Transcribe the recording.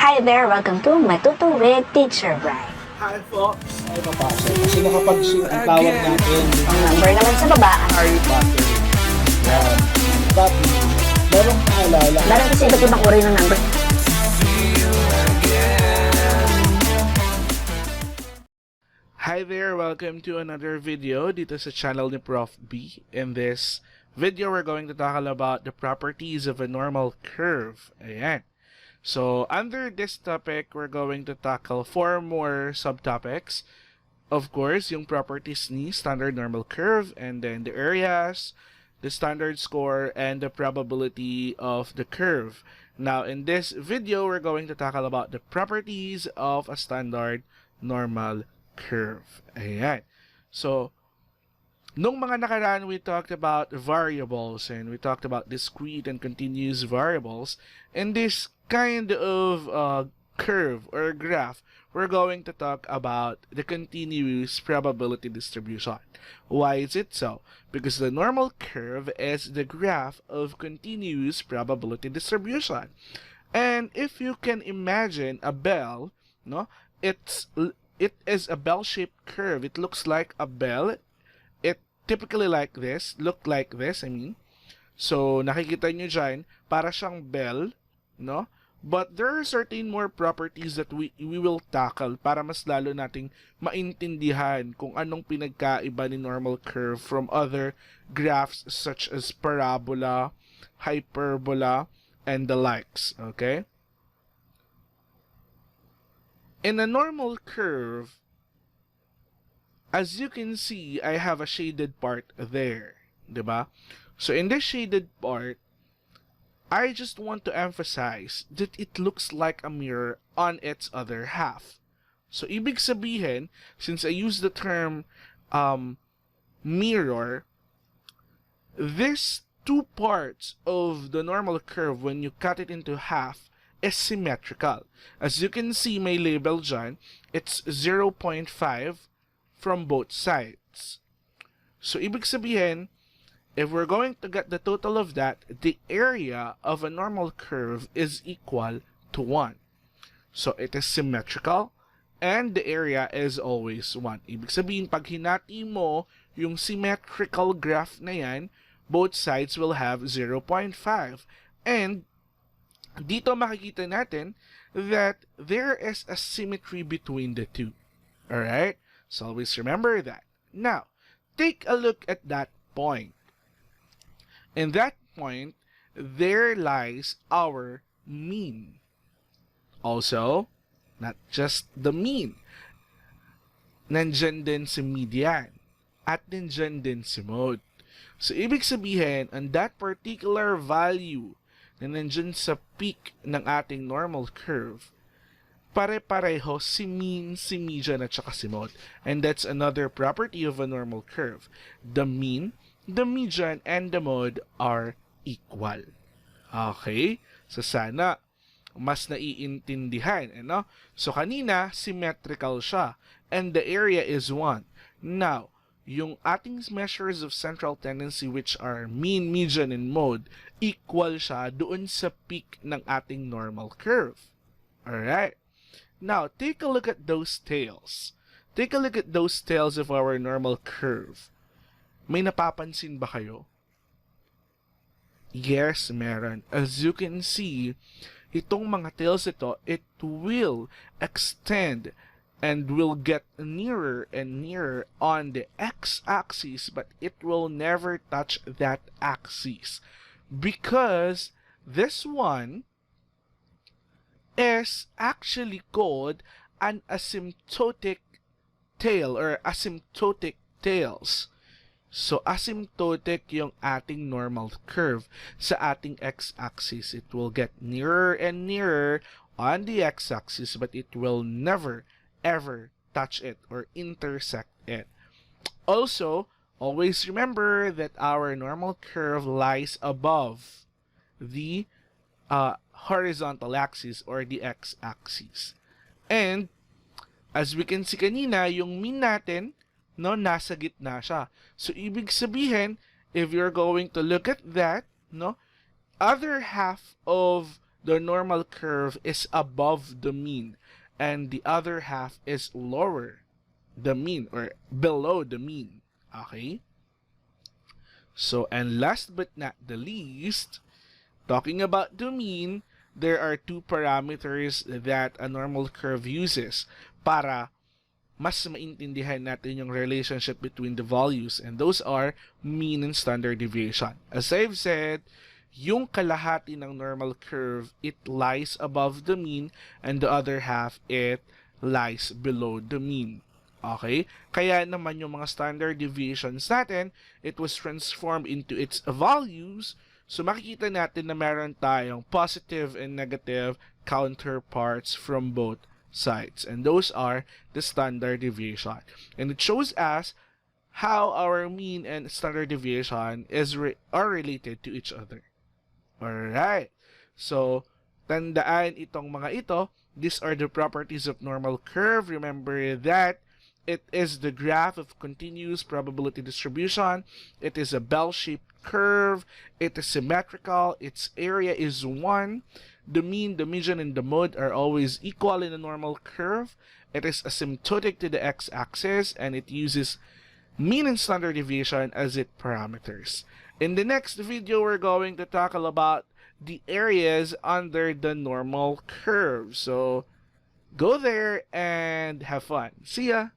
Hi there! Welcome to Matuto with Teacher Brian. Hi folks, ay papasok. Kasi nakapag-share ang tawag natin. Ang number naman sa baba. Harry Potter. Yan. Tapi, merong naalala. Meron kasi iba't ibang uri ng number. Hi there! Welcome to another video dito sa channel ni Prof. B. In this video, we're going to talk about the properties of a normal curve. Ayan. So, under this topic, we're going to tackle 4 more subtopics. Of course, yung properties ni standard normal curve, and then the areas, the standard score, and the probability of the curve. Now, in this video, we're going to tackle about the properties of a standard normal curve. Ayan. So, nung mga nakaraan, we talked about variables and we talked about discrete and continuous variables. In this kind of curve or graph, we're going to talk about the continuous probability distribution. Why is it so? Because the normal curve is the graph of continuous probability distribution. And if you can imagine a bell, no, it is a bell-shaped curve. It looks like a bell. It typically look like this, I mean. So, nakikita nyo dyan, para siyang bell, no? But there are certain more properties that we will tackle para mas lalo nating maintindihan kung anong pinagkaiba ni normal curve from other graphs such as parabola, hyperbola, and the likes, okay? In a normal curve, as you can see, I have a shaded part there, diba? So in this shaded part, I just want to emphasize that it looks like a mirror on its other half. So ibig sabihin, since I use the term mirror, these two parts of the normal curve, when you cut it into half, is symmetrical. As you can see, may label dyan, it's 0.5 from both sides. So, ibig sabihin, if we're going to get the total of that, the area of a normal curve is equal to 1. So, it is symmetrical, and the area is always 1. Ibig sabihin, pag hinati mo yung symmetrical graph na yan, both sides will have 0.5. And, dito makikita natin that there is a symmetry between the two. Alright? So always remember that. Now, take a look at that point. In that point, there lies our mean. Also, not just the mean. Nandyan din si median. At nandyan din si mode. So, ibig sabihin, on that particular value na nandyan sa peak ng ating normal curve, pare-pareho si mean, si median, at saka si mode. And that's another property of a normal curve. The mean, the median, and the mode are equal. Okay? So sana mas naiintindihan. Ano? So kanina, symmetrical siya. And the area is 1. Now, yung ating measures of central tendency, which are mean, median, and mode, equal siya doon sa peak ng ating normal curve. Alright? Now, take a look at those tails. Take a look at those tails of our normal curve. May napapansin ba kayo? Yes, meron. As you can see, itong mga tails ito, it will extend and will get nearer and nearer on the x-axis, but it will never touch that axis because this one is actually called an asymptotic tail or asymptotic tails. So, asymptotic yung ating normal curve sa ating x-axis. It will get nearer and nearer on the x-axis, but it will never ever touch it or intersect it. Also, always remember that our normal curve lies above the horizontal axis or the x-axis. And, as we can see kanina, yung mean natin, no, nasa gitna siya. So, ibig sabihin, if you're going to look at that, no, other half of the normal curve is above the mean and the other half is lower the mean or below the mean. Okay? So, and last but not the least, talking about the mean, there are two parameters that a normal curve uses para mas maintindihan natin yung relationship between the values, and those are mean and standard deviation. As I've said, yung kalahati ng normal curve, it lies above the mean and the other half, it lies below the mean. Okay? Kaya naman yung mga standard deviations natin, it was transformed into its values. So makikita natin na meron tayong positive and negative counterparts from both sides, and those are the standard deviation, and it shows us how our mean and standard deviation are related to each other. Alright, so tandaan itong mga ito. These are the properties of normal curve. Remember that it is the graph of continuous probability distribution. It is a bell-shaped curve. It is symmetrical. Its area is 1. The mean, the median, and the mode are always equal in a normal curve. It is asymptotic to the x-axis, and it uses mean and standard deviation as its parameters. In the next video, we're going to talk about the areas under the normal curve. So, go there and have fun. See ya!